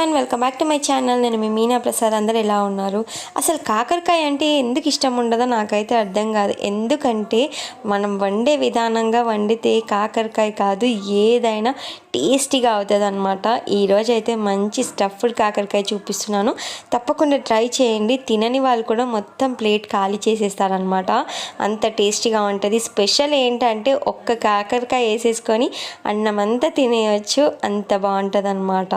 Everyone, welcome back to my channel. నేను మీ మీనా ప్రసాద్. అందరు ఎలా ఉన్నారు? అసలు కాకరకాయ అంటే ఎందుకు ఇష్టం ఉండదో నాకైతే అర్థం కాదు. ఎందుకంటే మనం వండే విధానంగా వండితే కాకరకాయ కాదు ఏదైనా టేస్టీగా అవుతుంది అనమాట. ఈరోజు అయితే మంచి స్టఫ్డ్ కాకరకాయ చూపిస్తున్నాను, తప్పకుండా ట్రై చేయండి. తినని వాళ్ళు కూడా మొత్తం ప్లేట్ ఖాళీ చేసేస్తారనమాట, అంత టేస్టీగా ఉంటుంది. స్పెషల్ ఏంటంటే ఒక్క కాకరకాయ వేసేసుకొని అన్నం అంతా తినేయచ్చు, అంత బాగుంటుంది అనమాట.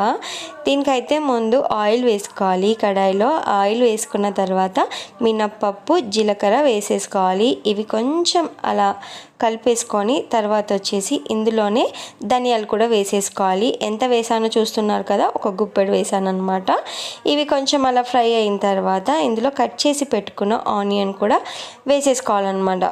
దీనికైతే ముందు ఆయిల్ వేసుకోవాలి. కడాయిలో ఆయిల్ వేసుకున్న తర్వాత మినప్పప్పు, జీలకర్ర వేసేసుకోవాలి. ఇవి కొంచెం అలా కలిపేసుకొని తర్వాత వచ్చేసి ఇందులోనే ధనియాలు కూడా వేసేసుకోవాలి. ఎంత వేసానో చూస్తున్నారు కదా, ఒక గుప్పెడు వేసాను అనమాట. ఇవి కొంచెం అలా ఫ్రై అయిన తర్వాత ఇందులో కట్ చేసి పెట్టుకున్న ఆనియన్ కూడా వేసేసుకోవాలన్నమాట.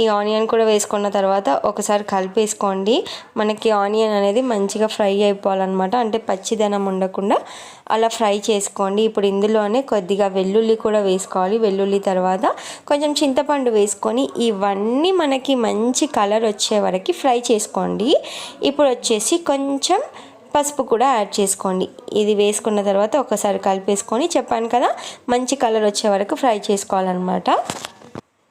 ఈ ఆనియన్ కూడా వేసుకున్న తర్వాత ఒకసారి కలిపేసుకోండి. మనకి ఆనియన్ అనేది మంచిగా ఫ్రై అయిపోవాలన్నమాట, అంటే పచ్చిదనం ఉండకుండా అలా ఫ్రై చేసుకోండి. ఇప్పుడు ఇందులోనే కొద్దిగా వెల్లుల్లి కూడా వేసుకోవాలి. వెల్లుల్లి తర్వాత కొంచెం చింతపండు వేసుకొని ఇవన్నీ మనకి మంచి కలర్ వచ్చే వరకు ఫ్రై చేసుకోండి. ఇప్పుడు వచ్చేసి కొంచెం పసుపు కూడా యాడ్ చేసుకోండి. ఇది వేసుకున్న తర్వాత ఒకసారి కలిపేసుకొని, చెప్పాను కదా మంచి కలర్ వచ్చే వరకు ఫ్రై చేసుకోవాలన్నమాట.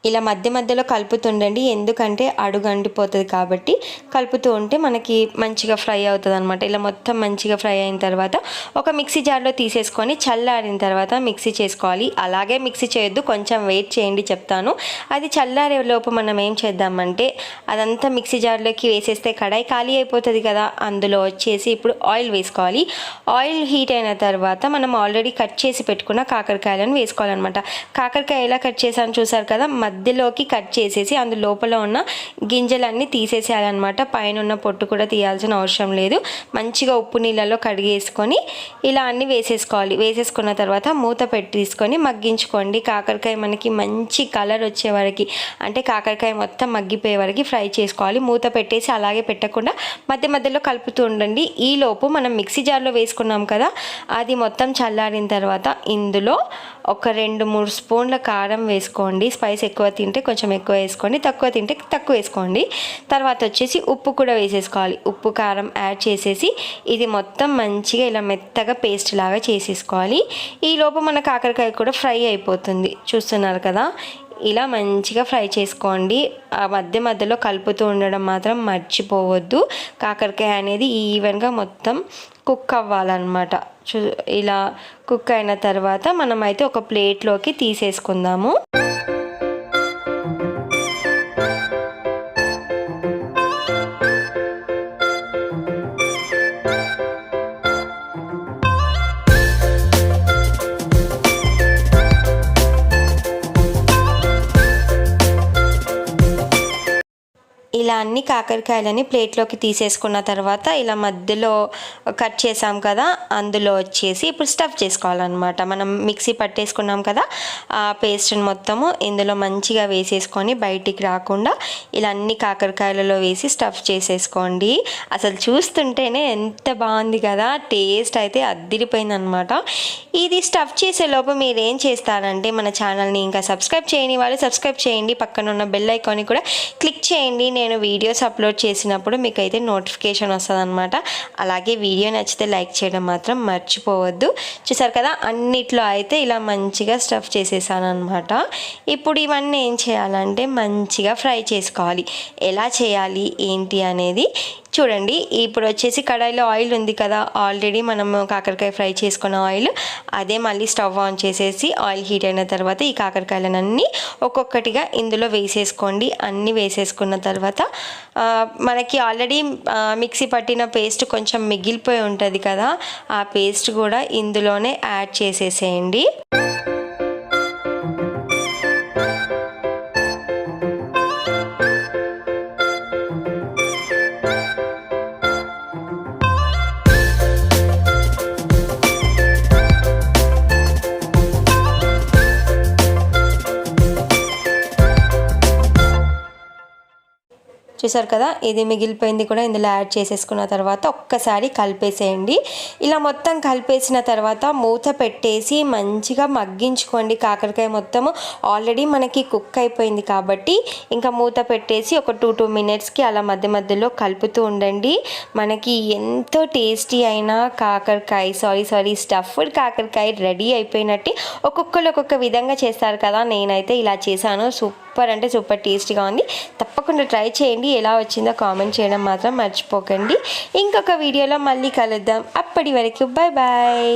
ఇలా మధ్య మధ్యలో కలుపుతుండండి, ఎందుకంటే అడుగు అంటిపోతుంది కాబట్టి కలుపుతూ ఉంటే మనకి మంచిగా ఫ్రై అవుతుంది అనమాట. ఇలా మొత్తం మంచిగా ఫ్రై అయిన తర్వాత ఒక మిక్సీ జార్లో తీసేసుకొని చల్లారిన తర్వాత మిక్సీ చేసుకోవాలి. అలాగే మిక్సీ చేయొద్దు, కొంచెం వెయిట్ చేయండి చెప్తాను. అది చల్లారే లోపు మనం ఏం చేద్దామంటే అదంతా మిక్సీ జార్లోకి వేసేస్తే కడాయి ఖాళీ అయిపోతుంది కదా. అందులో వచ్చేసి ఇప్పుడు ఆయిల్ వేసుకోవాలి. ఆయిల్ హీట్ అయిన తర్వాత మనం ఆల్రెడీ కట్ చేసి పెట్టుకున్న కాకరకాయలను వేసుకోవాలన్నమాట. కాకరకాయ ఎలా కట్ చేసాను చూసారు కదా, మధ్యలోకి కట్ చేసేసి అందు లోపల ఉన్న గింజలన్నీ తీసేసేయాలన్నమాట. పైన ఉన్న పొట్టు కూడా తీయాల్సిన అవసరం లేదు. మంచిగా ఉప్పు నీళ్ళలో కడిగేసుకొని ఇలా అన్నీ వేసేసుకోవాలి. వేసేసుకున్న తర్వాత మూత పెట్టి తీసుకొని మగ్గించుకోండి. కాకరకాయ మనకి మంచి కలర్ వచ్చే వరకు, అంటే కాకరకాయ మొత్తం మగ్గిపోయే వరకు ఫ్రై చేసుకోవాలి. మూత పెట్టేసి అలాగే పెట్టకుండా మధ్య మధ్యలో కలుపుతూ ఉండండి. ఈలోపు మనం మిక్సీ జార్లో వేసుకున్నాం కదా, అది మొత్తం చల్లారిన తర్వాత ఇందులో ఒక 2-3 స్పూన్ల కారం వేసుకోండి. స్పైస్ ఎక్కువ తింటే కొంచెం ఎక్కువ వేసుకోండి, తక్కువ తింటే తక్కువ వేసుకోండి. తర్వాత వచ్చేసి ఉప్పు కూడా వేసేసుకోవాలి. ఉప్పు కారం యాడ్ చేసేసి ఇది మొత్తం మంచిగా ఇలా మెత్తగా పేస్ట్ లాగా చేసేసుకోవాలి. ఈ లోపు మన కాకరకాయ కూడా ఫ్రై అయిపోతుంది, చూస్తున్నారు కదా. ఇలా మంచిగా ఫ్రై చేసుకోండి. ఆ మధ్య మధ్యలో కలుపుతూ ఉండడం మాత్రం మర్చిపోవద్దు. కాకరకాయ అనేది ఈవెన్గా మొత్తం కుక్ అవ్వాలన్నమాట. ఇలా కుక్ అయిన తర్వాత మనమైతే ఒక ప్లేట్లోకి తీసేసుకుందాము. ఇలా అన్ని కాకరకాయలని ప్లేట్లోకి తీసేసుకున్న తర్వాత ఇలా మధ్యలో కట్ చేసాం కదా, అందులో వచ్చేసి ఇప్పుడు స్టఫ్ చేసుకోవాలన్నమాట. మనం మిక్సీ పట్టేసుకున్నాం కదా, ఆ పేస్ట్ని మొత్తము ఇందులో మంచిగా వేసేసుకొని బయటికి రాకుండా ఇలా అన్ని కాకరకాయలలో వేసి స్టఫ్ చేసేసుకోండి. అసలు చూస్తుంటేనే ఎంత బాగుంది కదా, టేస్ట్ అయితే అద్దిరిపోయిందనమాట. ఇది స్టఫ్ చేసే లోపు మీరు ఏం చేస్తారంటే మన ఛానల్ని ఇంకా సబ్స్క్రైబ్ చేయని వాళ్ళు సబ్స్క్రైబ్ చేయండి. పక్కన ఉన్న బెల్ ఐకాన్ని కూడా క్లిక్ చేయండి. నేను వీడియోస్ అప్లోడ్ చేసినప్పుడు మీకు అయితే నోటిఫికేషన్ వస్తుంది అనమాట. అలాగే వీడియో నచ్చితే లైక్ చేయడం మాత్రం మర్చిపోవద్దు. చూసారు కదా, అన్నిట్లో అయితే ఇలా మంచిగా స్టఫ్ చేసేసాను అనమాట. ఇప్పుడు ఇవన్నీ ఏం చేయాలంటే మంచిగా ఫ్రై చేసుకోవాలి. ఎలా చేయాలి ఏంటి అనేది చూడండి. ఇప్పుడు వచ్చేసి కడాయిలో ఆయిల్ ఉంది కదా, ఆల్రెడీ మనం కాకరకాయ ఫ్రై చేసుకున్న ఆయిల్, అదే మళ్ళీ స్టవ్ ఆన్ చేసేసి ఆయిల్ హీట్ అయిన తర్వాత ఈ కాకరకాయలన్నీ ఒక్కొక్కటిగా ఇందులో వేసేసుకోండి. అన్నీ వేసేసుకున్న తర్వాత మనకి ఆల్రెడీ మిక్సీ పట్టిన పేస్ట్ కొంచెం మిగిలిపోయి ఉంటుంది కదా, ఆ పేస్ట్ కూడా ఇందులోనే యాడ్ చేసేసేయండి. చూసారు కదా, ఇది మిగిలిపోయింది కూడా ఇందులో యాడ్ చేసేసుకున్న తర్వాత ఒక్కసారి కలిపేసేయండి. ఇలా మొత్తం కలిపేసిన తర్వాత మూత పెట్టేసి మంచిగా మగ్గించుకోండి. కాకరకాయ మొత్తము ఆల్రెడీ మనకి కుక్ అయిపోయింది కాబట్టి ఇంకా మూత పెట్టేసి ఒక 2 మినిట్స్కి అలా మధ్య మధ్యలో కలుపుతూ ఉండండి. మనకి ఎంతో టేస్టీ అయిన కాకరకాయ స్టఫ్డ్ కాకరకాయ రెడీ అయిపోయినట్టు. ఒక్కొక్కరు ఒక్కొక్క విధంగా చేస్తారు కదా, నేనైతే ఇలా చేశాను. సూపర్ అంటే సూపర్ టేస్టీగా ఉంది. తప్పకుండా ట్రై చేయండి. ఎలా వచ్చిందో కామెంట్ చేయడం మాత్రం మర్చిపోకండి. ఇంకొక వీడియోలో మళ్ళీ కలుద్దాం. అప్పటి వరకు బాయ్ బాయ్.